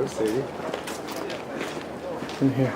see. In here.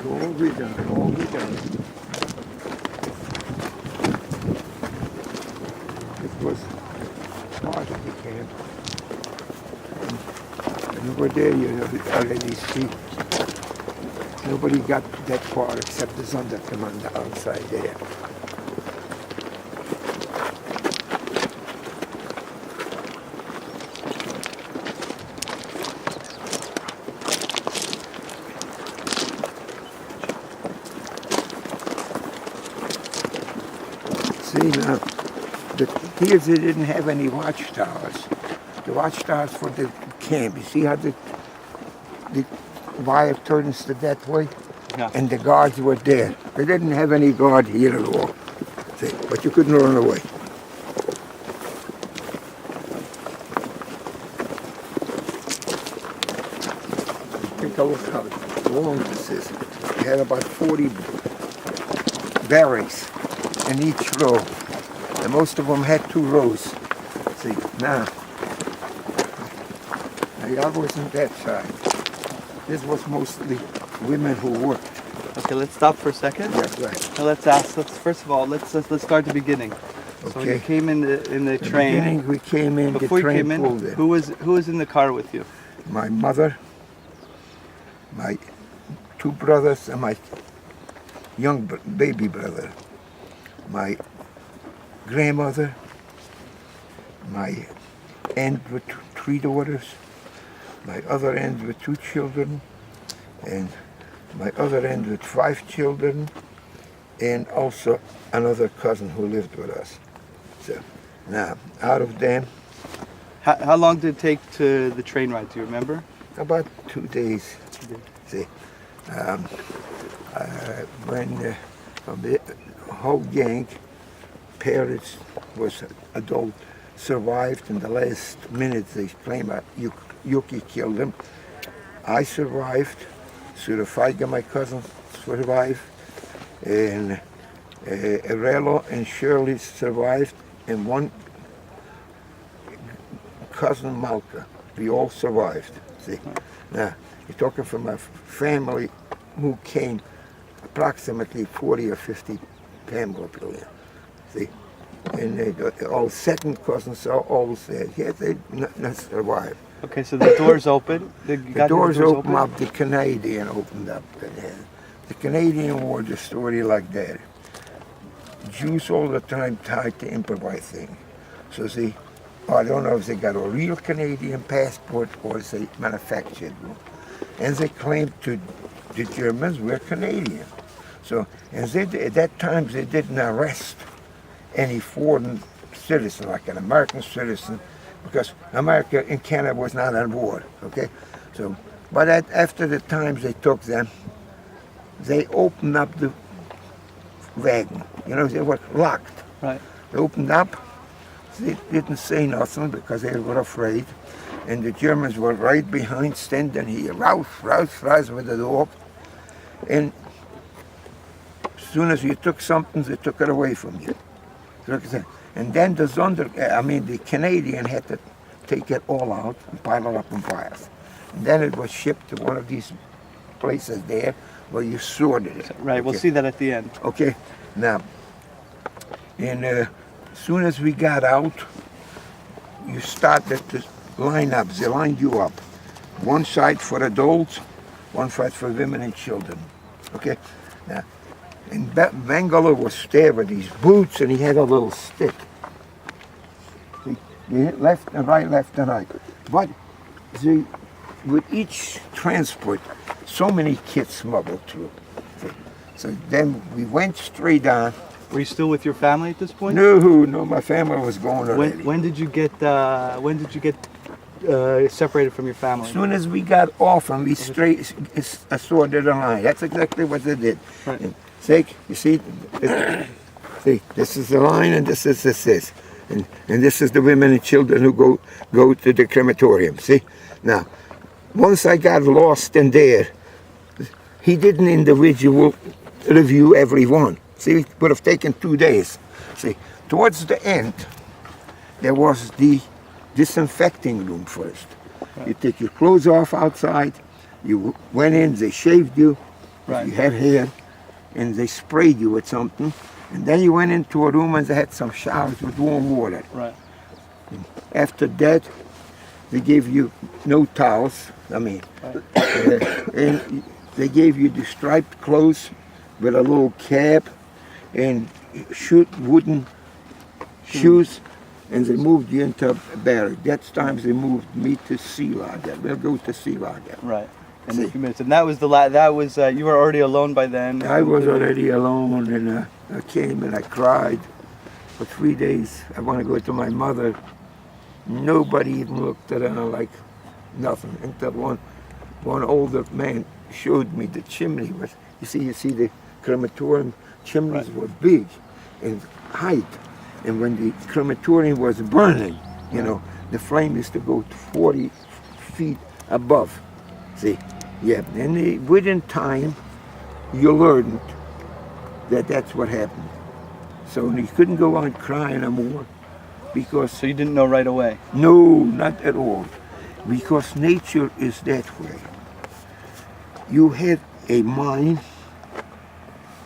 All we done, all we done. It was part of the camp. And over there you already see nobody got that far except the Sonderkommando outside there. See now, here they didn't have any watchtowers. The watchtowers for the camp. You see how the wire turns to that way? Yeah. And the guards were there. They didn't have any guard here at all. See, but you couldn't run away. Take a look how long this is. You had about 40 barracks in each row. And most of them had 2 rows. See, now y'all wasn't that side. This was mostly women who worked. Okay, let's stop for a second. Yeah, right. Now let's first of all, let's start the beginning. So when you Okay. came in the In the train, beginning, we came in, before the you train came in, pulled in. who was in the car with you? My mother, my 2 brothers, and my young baby brother. My grandmother, my aunt with 3 daughters, my other aunt with 2 children, and my other aunt with 5 children, and also another cousin who lived with us. So now, out of them, How long did it take to the train ride? Do you remember? about 2 days. See, when from the whole gang, parents was adult, survived in the last minutes. They claim Yuki killed him. I survived. Surafaiga, my cousin, survived. And Arello and Shirley survived. And one cousin, Malka. We all survived. See, now you're talking from a family who came approximately 40 or 50 family people. See, and all second cousins are all said, yeah, they not survived. Okay, so the doors open. The doors opened up, the Canadian opened up. The Canadian War, the story like that. Jews all the time tried to improvise things. So see, I don't know if they got a real Canadian passport or if they manufactured one. And they claimed to the Germans we're Canadian. So, and at that time they didn't arrest any foreign citizen, like an American citizen, because America and Canada was not at war, okay? So, but after the times they took them, they opened up the wagon. You know, they were locked. Right. They opened up, they didn't say nothing because they were afraid, and the Germans were right behind, standing here, rouse with the door, and as soon as you took something, they took it away from you. And then the Canadian had to take it all out and pile it up in piles. And then it was shipped to one of these places there where you sorted it. Right, we'll Okay. see that at the end. Okay, now, and as soon as we got out, you started to line up. They lined you up. One side for adults, one side for women and children. Okay, now, and Mengele was there with these boots, and he had a little stick. See, you hit left and right, left and right. But with each transport, so many kids smuggled through. See, So then we went straight on. Were you still with your family at this point? No, my family was gone already. When did you get separated from your family? As soon as we got off and we sorted the line. That's exactly what they did. Right. And see, you see, see, this is the line and this is this. And this is the women and children who go to the crematorium. See? Now, once I got lost in there, he didn't individual review every one. See, it would have taken 2 days. See, towards the end, there was the disinfecting room first. You take your clothes off outside, you went in, they shaved you, if you had hair, and they sprayed you with something, and then you went into a room and they had some showers with warm water. Right. And after that, they gave you no towels, and they gave you the striped clothes with a little cap and wooden shoes, and they moved you into a barrack. That time they moved me to Sea Lager. We'll go to Sea Lager. Right. In a few minutes. And that was you were already alone by then. I was already alone, and I came and I cried for 3 days. I want to go to my mother. Nobody even looked at her like nothing. Until one older man showed me the chimney. You see the crematorium chimneys were big in height, and when the crematorium was burning, you know, the flame used to go 40 feet above. See, yeah, and within time, you learned that that's what happened. So you couldn't go on crying anymore, because So you didn't know right away. no, not at all, because nature is that way. You have a mind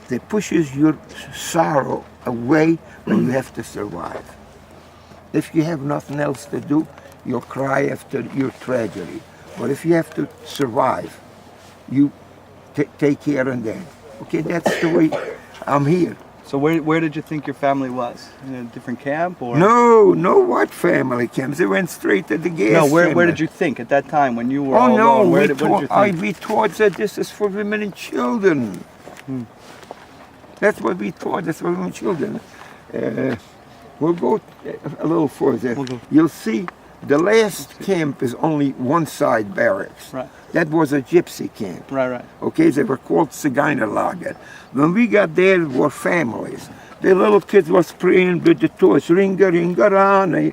that pushes your sorrow away when you have to survive. If you have nothing else to do, you'll cry after your tragedy. But if you have to survive, you take care of that. Okay, that's the way I'm here. So where did you think your family was? In a different camp or? No, what family camps? They went straight to the gas No, where chamber. did you think at that time when you were Oh all no, alone? we What did you think? we thought that this is for women and children. That's what we thought. That's for women and children. We'll go a little further. We'll go. You'll see the last camp is only one side barracks. Right. That was a gypsy camp. Right. Okay, they were called Zigeunerlager. When we got there, were families. The little kids was praying with the torch, ringa, ringa, rana.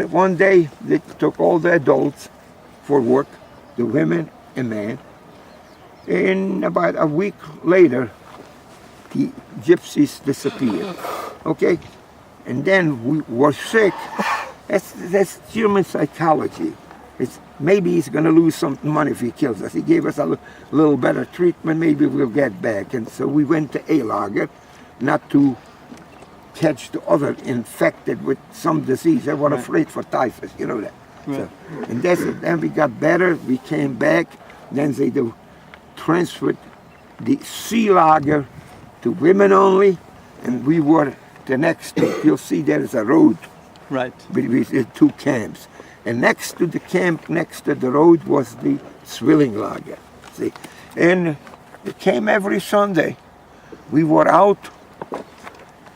One day, they took all the adults for work, the women and men. And about a week later, the gypsies disappeared. Okay? And then we were sick. That's human psychology. Maybe he's going to lose some money if he kills us. He gave us a little better treatment, maybe we'll get back. And so we went to A-Lager, not to catch the other infected with some disease. They were afraid for typhus, you know that. Right. So, and then we got better, we came back, then they transferred the Sea Lager to women only, and we were the next step. You'll see there is a road Right. between the two camps. And next to the camp, next to the road, was the Zwillinglager. See, and it came every Sunday. We were out.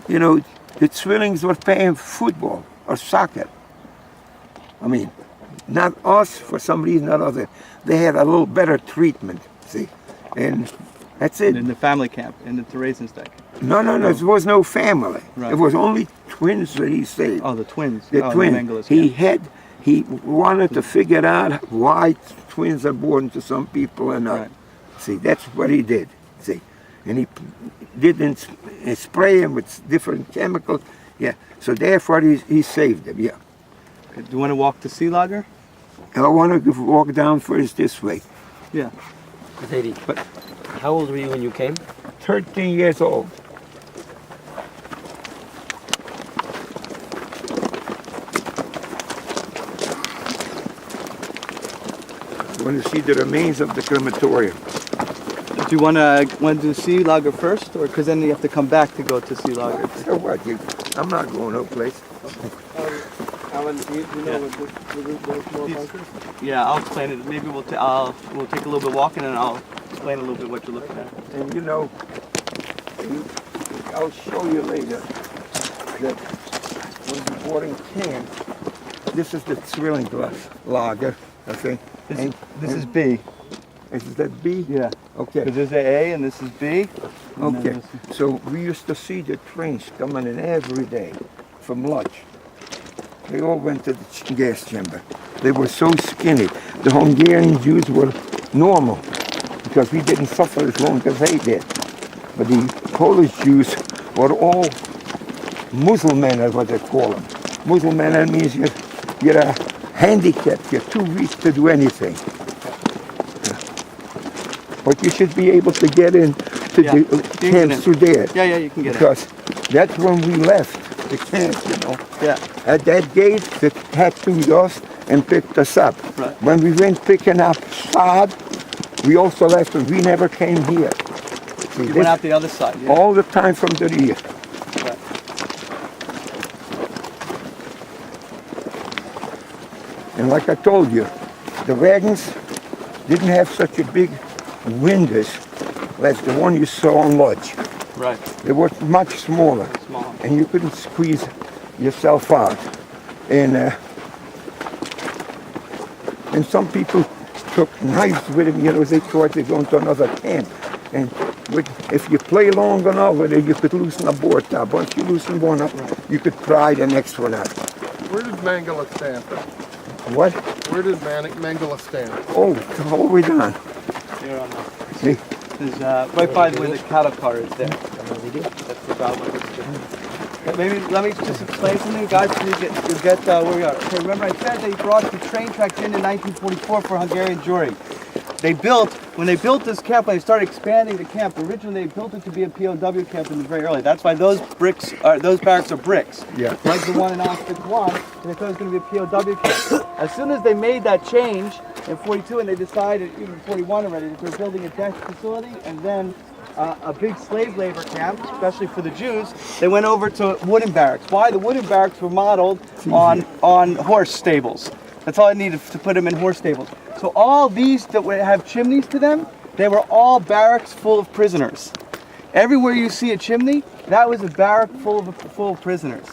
You know, the Zwillings were playing football or soccer. I mean, not us, for some reason or other. They had a little better treatment. See, and that's it. In the family camp, in the Theresienstadt. No, there was no family. Right. It was only twins that he saved. Oh, the twins. The oh, twins. The Mengeles He wanted to figure out why twins are born to some people and not. Right. See, that's what he did. See, and he didn't spray them with different chemicals. Yeah, so therefore he saved them. Yeah. Okay. Do you want to walk to Sea Lager? And I want to walk down first this way. Yeah. But how old were you when you came? 13 years old. I want to see the remains of the crematorium. Do you want to do Sea Lager first, or because then you have to come back to go to Sea Lager? So what? I'm not going no place. Alan, do you know what the route was more bunkers? Yeah, I'll explain it. Maybe we'll take a little bit walking, and I'll explain a little bit what you're looking at. And you know, I'll show you later that when we bought in cans, this is the Thrilling Glass lager, okay? This is B. Is that B? Yeah. Okay. Because there's A and this is B. and then Okay. this- So we used to see the trains coming in every day from Lodz. They all went to the gas chamber. They were so skinny. The Hungarian Jews were normal because we didn't suffer as long as they did. But the Polish Jews were all Muslim, is what they call them. Muslim means you're a handicapped. You're too weak to do anything. But you should be able to get in to Yeah. the You can get in. camps through there. Yeah, you can get it. Because that's when we left the camp, you know. Yeah. At that gate, they tattooed us and picked us up. Right. When we went picking up Saad, we also left and we never came here. See, You this- went out the other side. Yeah. all the time from the rear. Right. And like I told you, the wagons didn't have such a big windows as the one you saw on Lodge. Right. They were much smaller. Small. And you couldn't squeeze yourself out. And some people took knives with them, you know, they thought they're going to another camp. And if you play long enough with it, you could loosen a board tab. Once you loosen one up, you could pry the next one out. Where did Mangala stand? What? Where did Mangala stand? Oh, all the way down. Here on the, See? is right by where the cattle car is there. That's the goblin. Maybe let me just explain something, guys, so you get where we are. Okay, remember I said they brought the train tracks in 1944 for Hungarian Jewry. When they built this camp, when they started expanding the camp, originally they built it to be a POW camp in the very early. That's why those barracks are bricks. Yeah. Like the one in Auschwitz 1, they thought it was going to be a POW camp. As soon as they made that change in 42 and they decided, even 41 already, that they're building a deck facility and then a big slave labor camp, especially for the Jews, they went over to wooden barracks. Why? The wooden barracks were modeled on horse stables. That's all I needed to put them in horse stables. So all these that have chimneys to them, they were all barracks full of prisoners. Everywhere you see a chimney, that was a barrack full of prisoners,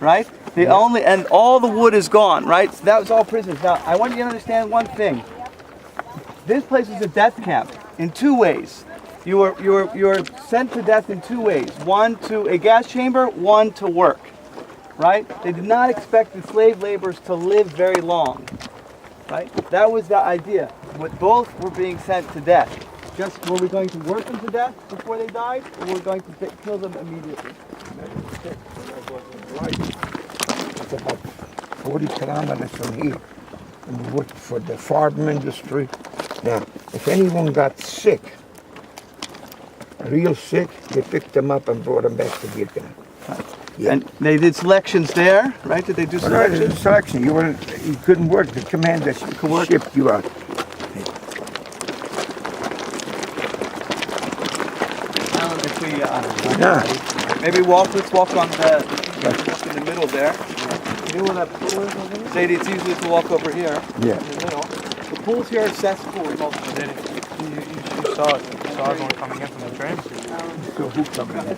right? And all the wood is gone, right? So that was all prisoners. Now I want you to understand one thing. This place is a death camp in two ways. You are sent to death in two ways. One to a gas chamber, one to work. Right? They did not expect the slave laborers to live very long. Right? That was the idea. But both were being sent to death. Just were we going to work them to death before they died, or were we going to kill them immediately? It's about 40 kilometers from here. And we worked for the farm industry. Now, if anyone got sick, real sick, they picked them up and brought them back to Birkenau. Yeah. And they did selections there, right? Did they do Well, no, selections? it's a selection. You couldn't work. The commander shipped you out. If we, Yeah. maybe let's walk on walk in the middle there. You know where that pool is over there? Sadie, it's easier to walk over here Yeah. in the middle. The pools here are cesspool. You saw it. You saw everyone coming in from the train. So who come in?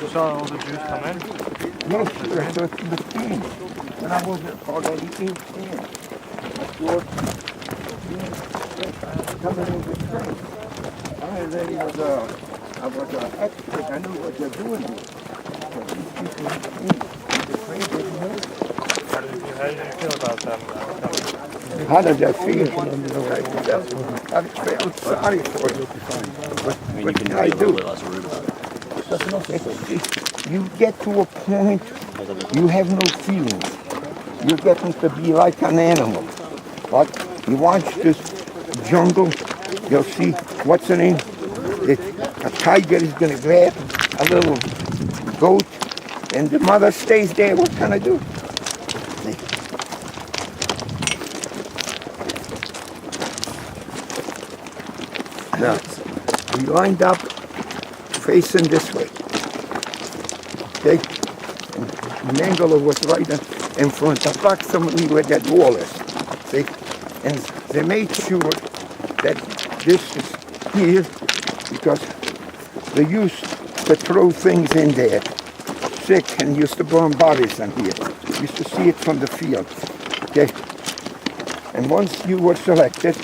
You saw all the Jews come in. Yes, so it's the team. And I was already 18. Coming in the train. I already was I was an expert. I knew what they're doing here. But these people the train didn't know. How did you feel about them coming? How did that feel? I felt sorry for you. What can I do? You get to a point, you have no feelings. You're getting to be like an animal. But you watch this jungle, you'll see, what's the name? A tiger is going to grab a little goat, and the mother stays there. What can I do? Now, we lined up facing this way. Okay? And Mangala was right in front, approximately where that wall is. See? And they made sure that this is here because they used to throw things in there, sick, and used to burn bodies in here. Used to see it from the field. Okay? And once you were selected,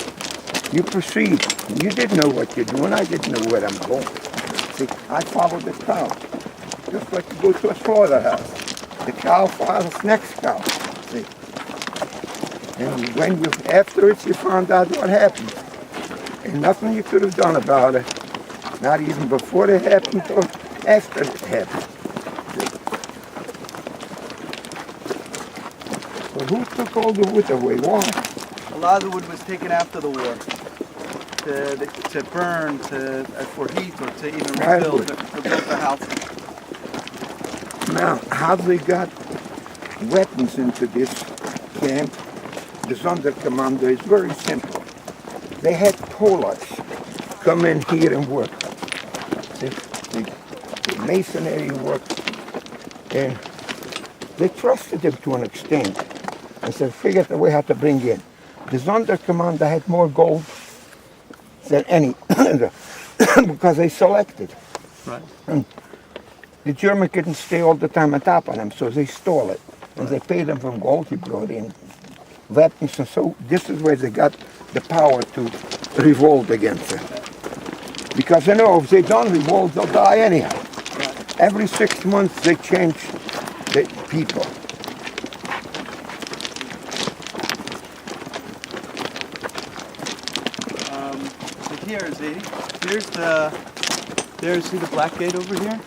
you proceed. You didn't know what you're doing. I didn't know where I'm going. See, I followed the cow. Just like you go to a slaughterhouse. The cow follows next cow. See? And when you, afterwards, you found out what happened. And nothing you could have done about it. Not even before it happened or after it happened. So who took all the wood away? Why? A lot of the wood was taken after the war to burn, for heat, or to even rebuild, to build the houses. Now, how they got weapons into this camp, the Sonderkommando, is very simple. They had Polacks come in here and work. The masonry work, and they trusted them to an extent. And so figured a way how to bring in. The Sonderkommando had more gold than any, because they selected. Right. And the German couldn't stay all the time on top of them, so they stole it. And they paid them from gold. He brought in weapons, and so this is where they got the power to revolt against it. Because they know if they don't revolt, they'll die anyhow. Right. Every 6 months they change the people. Here is see the black gate over here?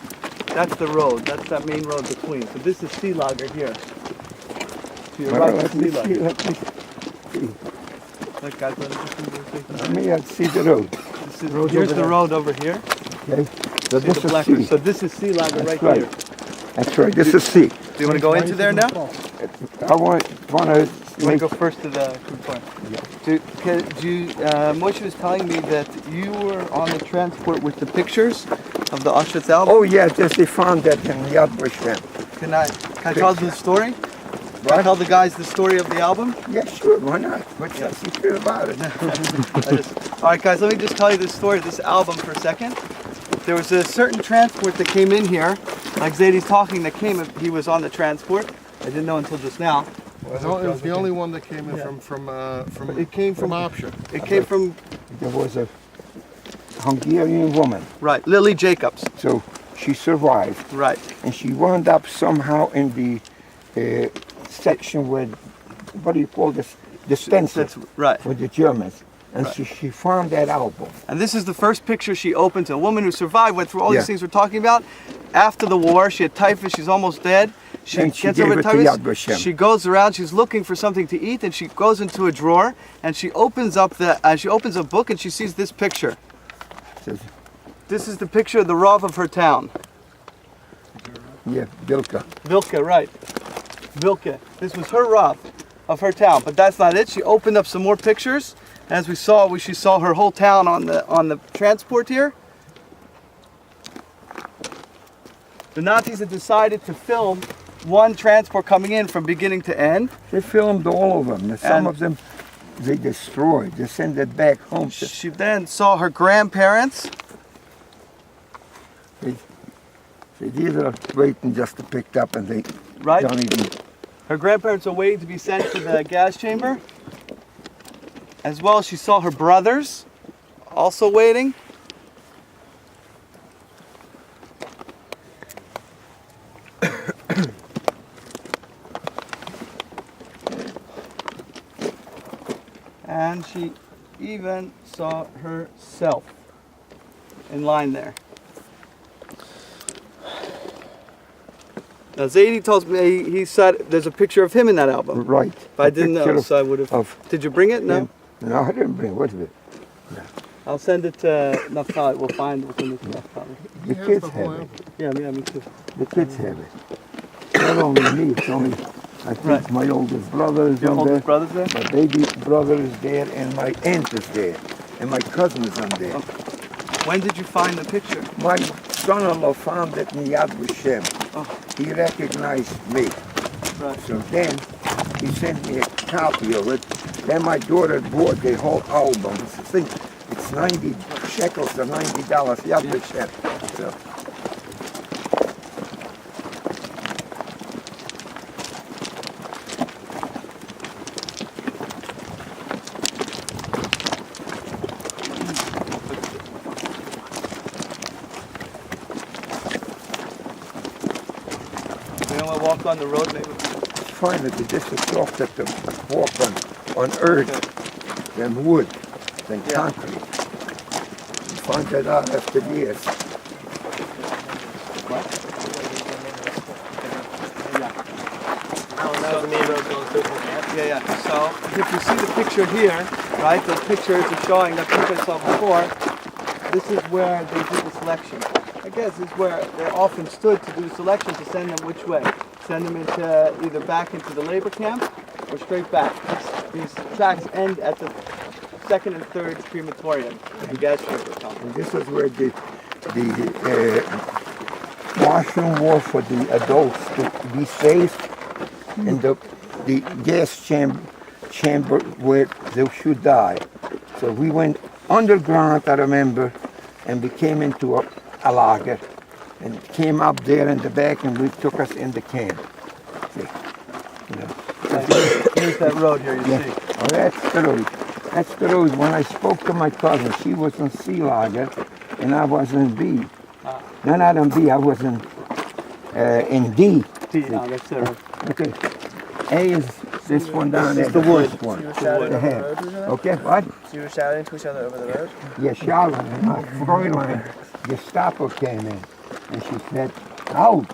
That's the road. That's that main road between. So this is Sea Lager here. To your right is Sea Lager. Look, guys, Let me see the road. Here's the road over here. Okay. So See this the is black sea. So this is Sea Lager That's right right. here. That's right. This is sea. Do you want to go into there now? I want to You want to go first to the crude point? Yeah. Moshe was telling me that you were on the transport with the pictures of the Auschwitz album. Oh yeah, just they found that in Yad Vashem. Can I tell the story? Can I tell the guys the story of the album? Yeah, sure. Why not? What's that secret about it? All right, guys, let me just tell you the story of this album for a second. There was a certain transport that came in here, like Zadie's talking, that came. He was on the transport. I didn't know until just now. It was the only one that came in from It came from Option. It came from There was a Hungarian woman, right, Lily Jacobs. so she survived, Right. and she wound up somehow in the section where, what do you call this? The stencil That's right. for the Germans. And Right. she found that album. And this is the first picture she opened. A woman who survived, went through all Yeah. these things we're talking about. After the war, she had typhus. She's almost dead. And she gets gave over it to typhus. Yad Vashem. She goes around. She's looking for something to eat, and she goes into a drawer and she opens up she opens a book and she sees this picture. Says, This is the picture of the Rav of her town. yeah, Bilka. Vilke, right. Vilke. This was her Rav of her town, but that's not it. She opened up some more pictures. As we saw, she saw her whole town on the transport here. The Nazis had decided to film one transport coming in from beginning to end. They filmed all of them. And some And- of them they destroyed. They sent it back home. She then saw her grandparents. These are waiting just to pick up, and they Right. don't even. Her grandparents are waiting to be sent to the gas chamber. As well, she saw her brothers also waiting. And she even saw herself in line there. Now Zadie tells me he said there's a picture of him in that album. Right. But I A didn't picture know, so I would have. of Did you bring it? No. him. No, I didn't bring. What is it? I'll send it to Naftali. We'll send it to Naftali. The He has kids the whole have it. album. Yeah, me too. The kids have it. Not only me, it's only, I think Right. my oldest brother is Your on there, oldest brother's there? my baby brother is there, and my aunt is there, and my cousin is on there. When did you find the picture? My son-in-law found it in Yad Vashem. Oh. He recognized me. Right. So then he sent me a copy of it. Then my daughter bought the whole album. It's It's 90 shekels or $90 yardage set. So, You know, I walk on the road, maybe. find that this is soft that to walk on earth than wood, than Yeah. concrete. You find that out after years. Yeah. So if you see the picture here, right, those pictures are showing that picture I saw before, this is where they did the selection. I guess this is where they often stood to do selection to send them which way. Send them into either back into the labor camp or straight back. These tracks end at the second and third crematorium, the gas chamber complex. And this is where the washroom was for the adults to be safe, and the gas chamber where they should die. So we went underground, I remember, and we came into a lager, and came up there in the back, and we took us in the camp. See, you know. Here's that road here, you Yeah. see. Oh, that's the road. That's the road. When I spoke to my cousin, she was in C lager, and I was in B. No, not in B. I was in D. That's it. Okay. A is this one down there. is the wood. first one. Shouting The over the head. road, was it? Okay, what? So you were shouting to each other over the road? Yeah, Charlotte and my Fräulein Gestapo came in, and she said, out.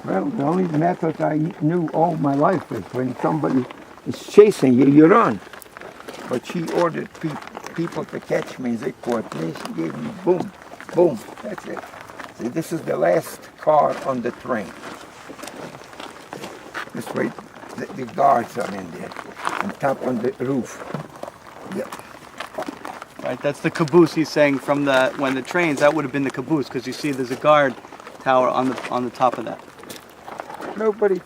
Well, the only method I knew all my life is when somebody is chasing you, you run. But she ordered people to catch me, they caught me, she gave me boom, boom, that's it. See, this is the last car on the train. This way, the guards are in there, on top on the roof. Yeah. Right, that's the caboose he's saying from when the trains, that would have been the caboose, because you see there's a guard tower on the top of that. Nobody,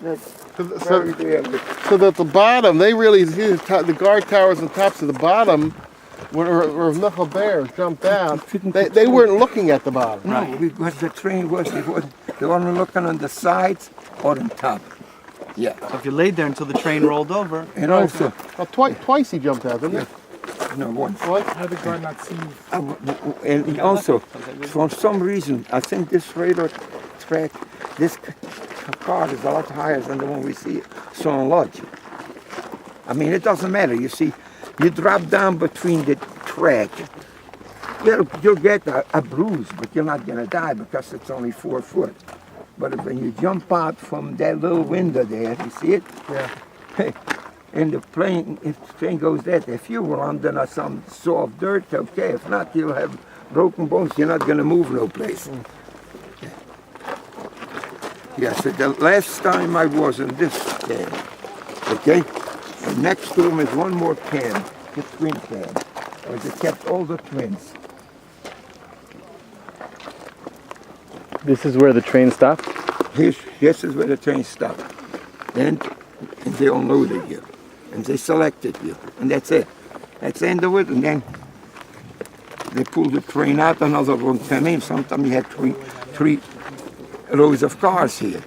that's So, very rare. so that the bottom, they really see the guard towers and tops of the bottom, where knuckle bears jumped down. They weren't looking at the bottom. No, because the train was, they weren't looking on the sides or on top. Yeah. So if you laid there until the train rolled over, And also, Well, twice he jumped out, didn't he? no, once. What? And also, for some reason, I think this radar track, this car is a lot higher than the one we see Swan Lodge. I mean, it doesn't matter. You see, you drop down between the track, you'll get a bruise, but you're not going to die because it's only 4 foot. But when you jump out from that little window there, you see it? Yeah. And the plane, if the train goes there, if you were under some soft dirt, okay. If not, you'll have broken bones. You're not going to move no place. Yes, the last time I was in this camp, okay? And next to them is one more camp, the twin camp, where they kept all the twins. This is where the train stopped? This is where the train stopped. And they unloaded you. And they selected you. And that's it. That's the end of it. And then they pulled the train out, another one came in. Sometimes you had three rows of cars here.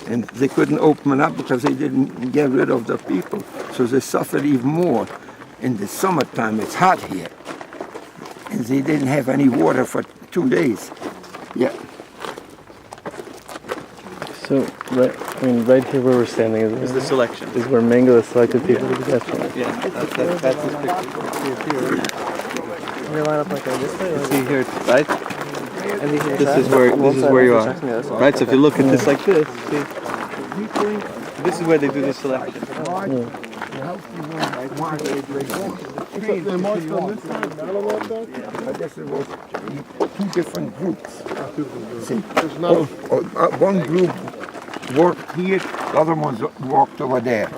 And they couldn't open it up because they didn't get rid of the people. So they suffered even more. In the summertime, it's hot here. And they didn't have any water for 2 days. Yeah. So, right here where we're standing is the selection. is where Mengele selected people to be death row. Yeah, that's his picture. They line up like this way? Or See here, right? and these This is where you are. Right, so if you look at this like this, see? This is where they do the selection. They marched on this side, not on that side? But this was two different groups. See, There's no. one group worked here, the other ones walked over there.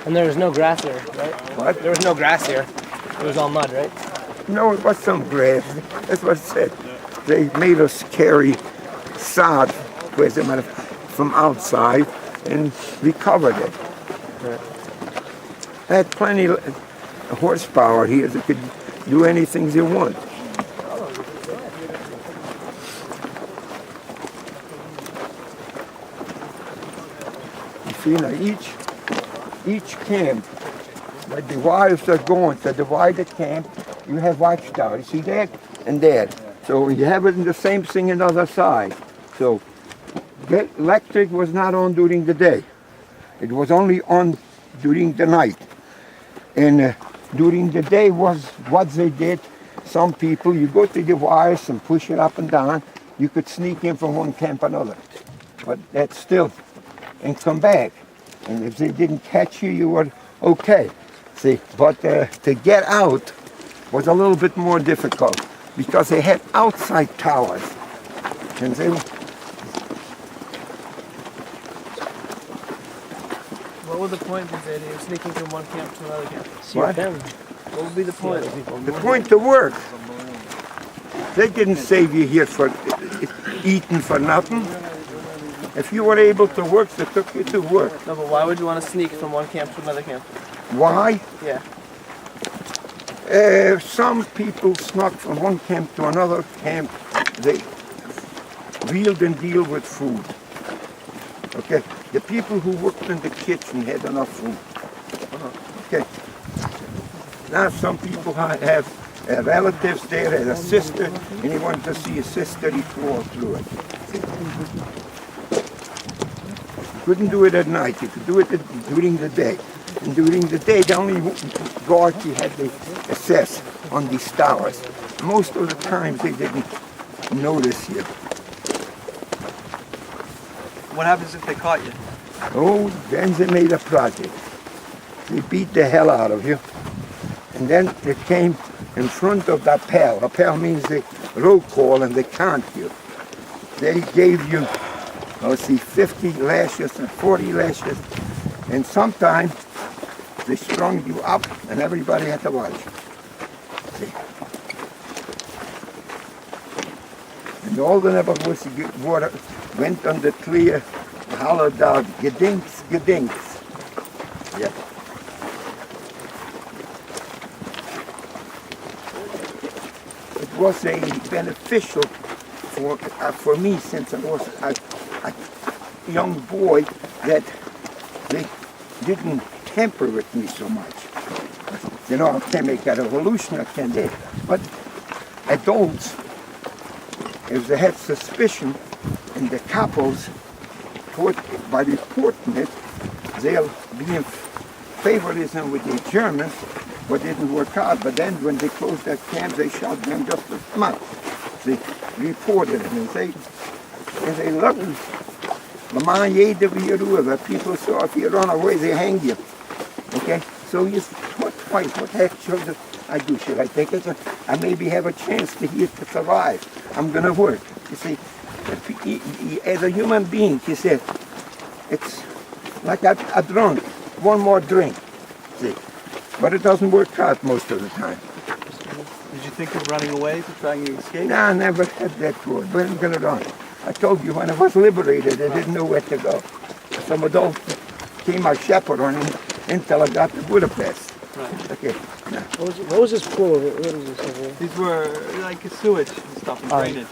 And there was no grass here, right? What? There was no grass here. It was all mud, right? No, it was some grass. That's what it said. they made us carry sod from outside, and we covered it. I had plenty of horsepower here that could do anything they want. You see, now each camp, like the wires are going to divide the camp, you have watchtowers. You see that and that. So you have it in the same thing on the other side. So the electric was not on during the day. It was only on during the night. And during the day was what they did. Some people, you go to the wires and push it up and down. You could sneak in from one camp to another. But that's still, and come back. And if they didn't catch you, you were okay. See, but to get out was a little bit more difficult because they had outside towers. And they, What would the point be, Zadie, of sneaking from one camp to another camp? See What? them. What would be the point? the point to work. They didn't save you here for eating for nothing. If you were able to work, they took you to work. No, but why would you want to sneak from one camp to another camp? Why? Yeah. Some people snuck from one camp to another camp. They wheeled and deal with food. Okay, the people who worked in the kitchen had enough food. Okay. Now some people have relatives there, had a sister, and he wanted to see his sister, he crawled through it. You couldn't do it at night, you could do it during the day. And during the day, the only guard you had to assess on these towers. Most of the times they didn't notice you. What happens if they caught you? Oh, then they made a project. They beat the hell out of you. And then they came in front of the appel. Appel means the roll call and they count you. They gave you, let's see, 50 lashes and 40 lashes. And sometimes they strung you up and everybody had to watch. See? And all the neighborhoods water went on the clear, hollowed out, gedinks, gedinks. Yeah. It was a beneficial for me since I was a young boy that they didn't tamper with me so much. You know, I can make a revolution, I can do. But adults, if they had suspicion in the couples, by reporting it, they'll be in favoritism with the Germans, but it didn't work out. But then when they closed their camps, they shot them just as much. They reported it, and they loved it. The man the people saw if you run away, they hang you. Okay? So you what fight? What heck should I do? Should I take it? I maybe have a chance to survive. I'm gonna work. You see, as a human being, he said, it's like a drunk. One more drink. See? But it doesn't work out most of the time. Did you think of running away to try and escape? No, I never had that thought. Where am I going to run? I told you when I was liberated, I didn't know where to go. Some adult came my shepherd on until I got to Budapest. Right. Okay. Now, What was this pool? What is this? These were like sewage and stuff and drainage.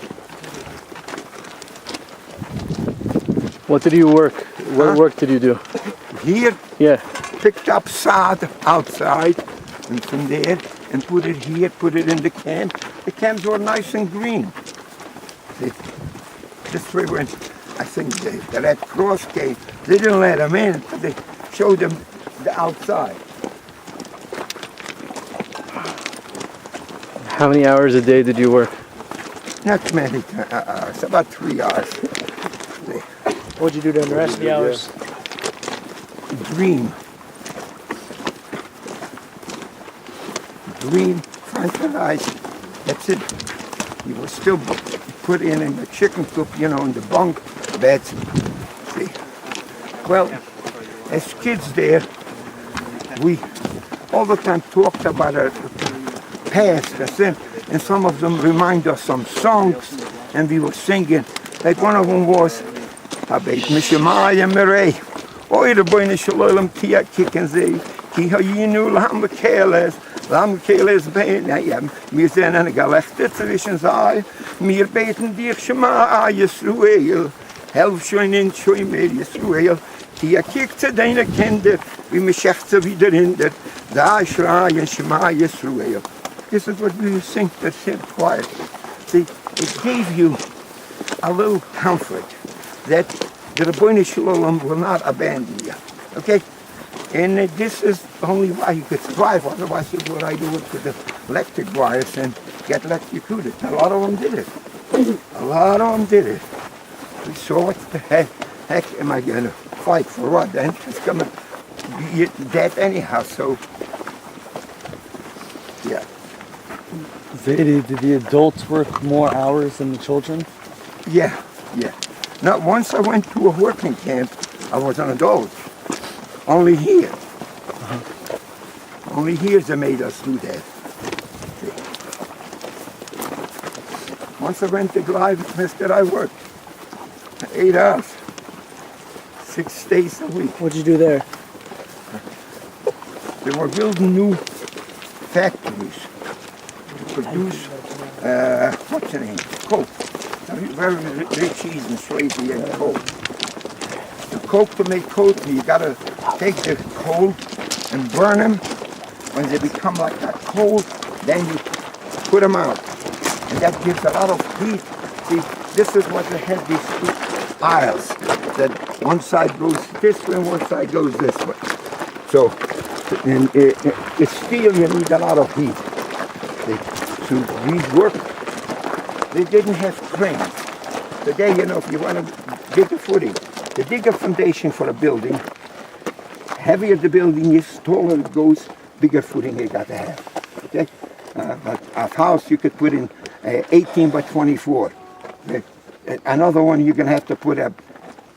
What did you work? What work did you do? here, Yeah. picked up sod outside and from there and put it here, put it in the camp. The camps were nice and green. See, this way when I think the Red Cross came, they didn't let them in, but they showed them the outside. How many hours a day did you work? Not many hours, about 3 hours. What'd you do during the rest of the hours? Dream. Dream, tranquilize. That's it. You were still put in the chicken coop, you know, in the bunk beds. See? Well, as kids there, we all the time talked about our past. I said, and some of them remind us some songs, and we were singing. Like one of them was, Habeit Mishemaya Mirei, Oi the Boyne Shalom Kia Kikenze, Kihayinu Lam Keles Bein, mir sind eine Gelechte zwischen sei, mir beten dir Shema Yisruel, helf schon in Shoimer Yisruel, Kia kickt zu deine Kinder, wie mir schächt wieder in der, da schreien Shema Yisruel. This is what we sing that said quietly. See, it gave you a little comfort that the Rebbeinu Shalom will not abandon you. Okay? And this is only why you could survive. Otherwise, you would I do it with the electric wires and get electrocuted. A lot of them did it. A lot of them did it. We saw what the heck am I going to fight for what? Then it's going to be dead anyhow. So, yeah. Did the adults work more hours than the children? Yeah. Not once I went to a working camp, I was an adult. Only here. Only here they made us do that. Once I went to Gleiwitz, I worked 8 hours, 6 days a week. What'd you do there? They were building new factories to produce, what's the name? Coke. Very rich cheese and slavery and coke. The coke to make coke, you gotta take the coal and burn them. When they become like that coal, then you put them out. And that gives a lot of heat. See, this is what they have these two aisles. That one side goes this way and one side goes this way. So, and it's steel, you need a lot of heat. To these work, they didn't have cranes. Today, you know, if you want to dig a footing, to dig a foundation for a building, heavier the building is, taller it goes, bigger footing you got to have. Okay? But a house you could put in 18 by 24. Another one you're going to have to put up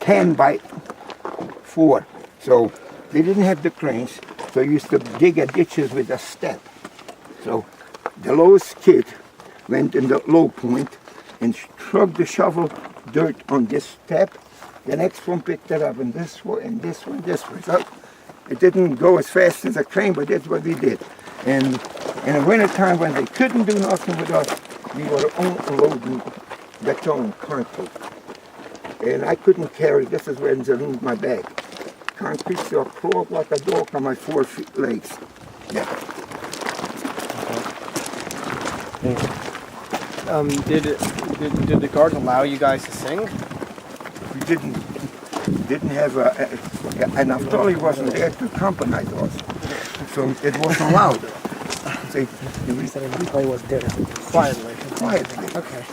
10 by 4. So they didn't have the cranes, so you used to dig ditches with a step. So the lowest kid went in the low point and struck the shovel dirt on this step. The next one picked it up and this one and this one, this one. So it didn't go as fast as a crane, but that's what we did. And in the winter time when they couldn't do nothing with us, we were unloading beton concrete. And I couldn't carry, this is where they ruined my back. Concrete so I crawled like a dog on my 4 feet legs. Yeah. Did the guard allow you guys to sing? We didn't have and Naftali wasn't there to accompany us, so it wasn't allowed. See, He said everybody was there. Quietly. quietly. Okay.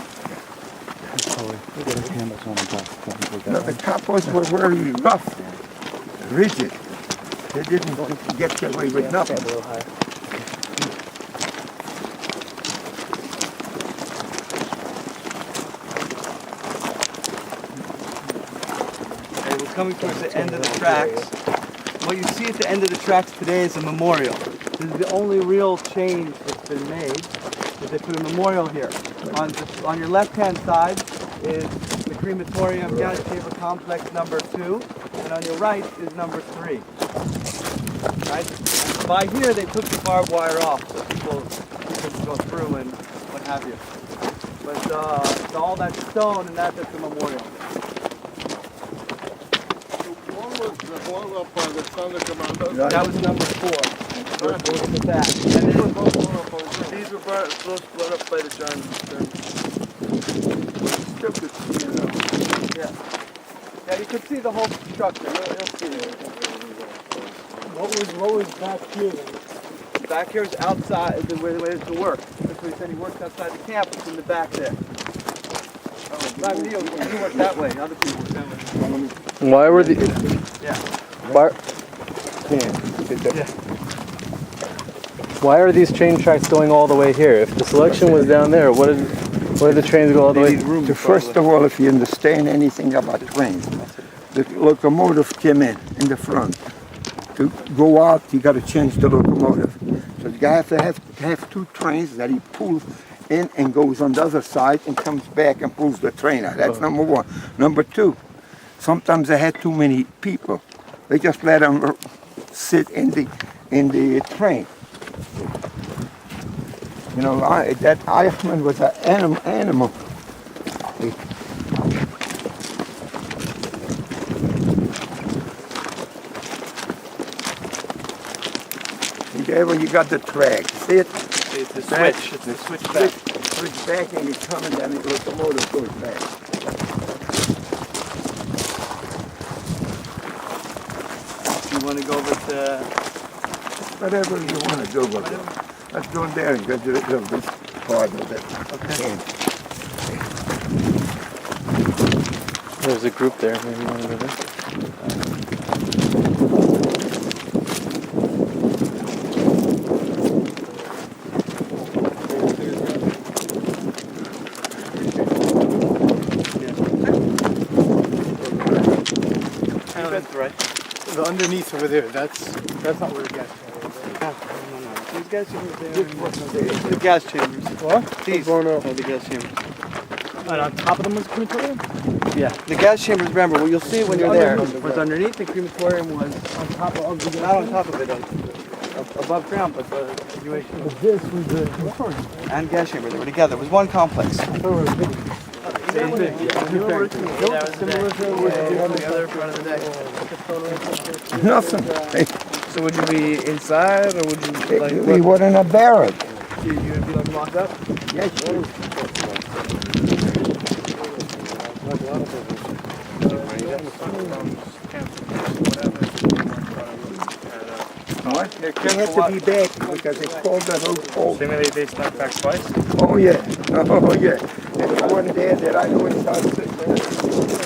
No, the coppers were very rough, rigid. They didn't get away with nothing. A little higher. Okay, we're coming towards the end of the tracks. What you see at the end of the tracks today is a memorial. This is the only real change that's been made, is they put a memorial here. On your left-hand side is the crematorium Yad Sheva Complex number 2, and on your right is number 3. Right? By here they took the barbed wire off so people couldn't go through and what have you. But all that stone and that's the memorial. The one up by the Thunder Commando. That was number 4. Those in the back. And then These were both split up by the Germans. yeah, you could see the whole structure. You'll see it. What was back here then? Back here is outside the way it's to work. That's what he said. He works outside the camp. It's in the back there. Not me. He worked that way. Other people work that way. Why were the? Yeah. Why are these train tracks going all the way here? If the selection was down there, why did the trains go all the way? First of all, if you understand anything about trains, the locomotive came in the front. To go out, you got to change the locomotive. So you have to have 2 trains that he pulls in and goes on the other side and comes back and pulls the train out. That's number one. Number two, sometimes they had too many people. They just let them sit in the train. You know, that Eichmann was an animal. There when you got the track, see it? It's the switch. It's the switch back. Switch back and it's coming down the locomotive goes back. You want to go over to... Whatever you want to do with it. Let's go in there and get rid of this part of it. Okay. There's a group there. Maybe you want to go there. That's right. The underneath over there, that's not where the gas chamber is. These gas chambers there. The gas chambers. What? These are the gas chambers. And on top of them was crematorium? Yeah. The gas chambers, remember, well, you'll see it when you're there, was underneath the crematorium was on top of the not on top of it, above ground, but the situation. But this was the crematorium. And gas chamber, they were together. It was one complex. That was similar to the other front of the deck. Nothing. So would you be inside or would you like We were in a barrack. you would be like locked up? Yes, sure. What? They had to be back because it's called the whole cold. They snuck back twice? Oh yeah, oh yeah. There's one there that I know inside.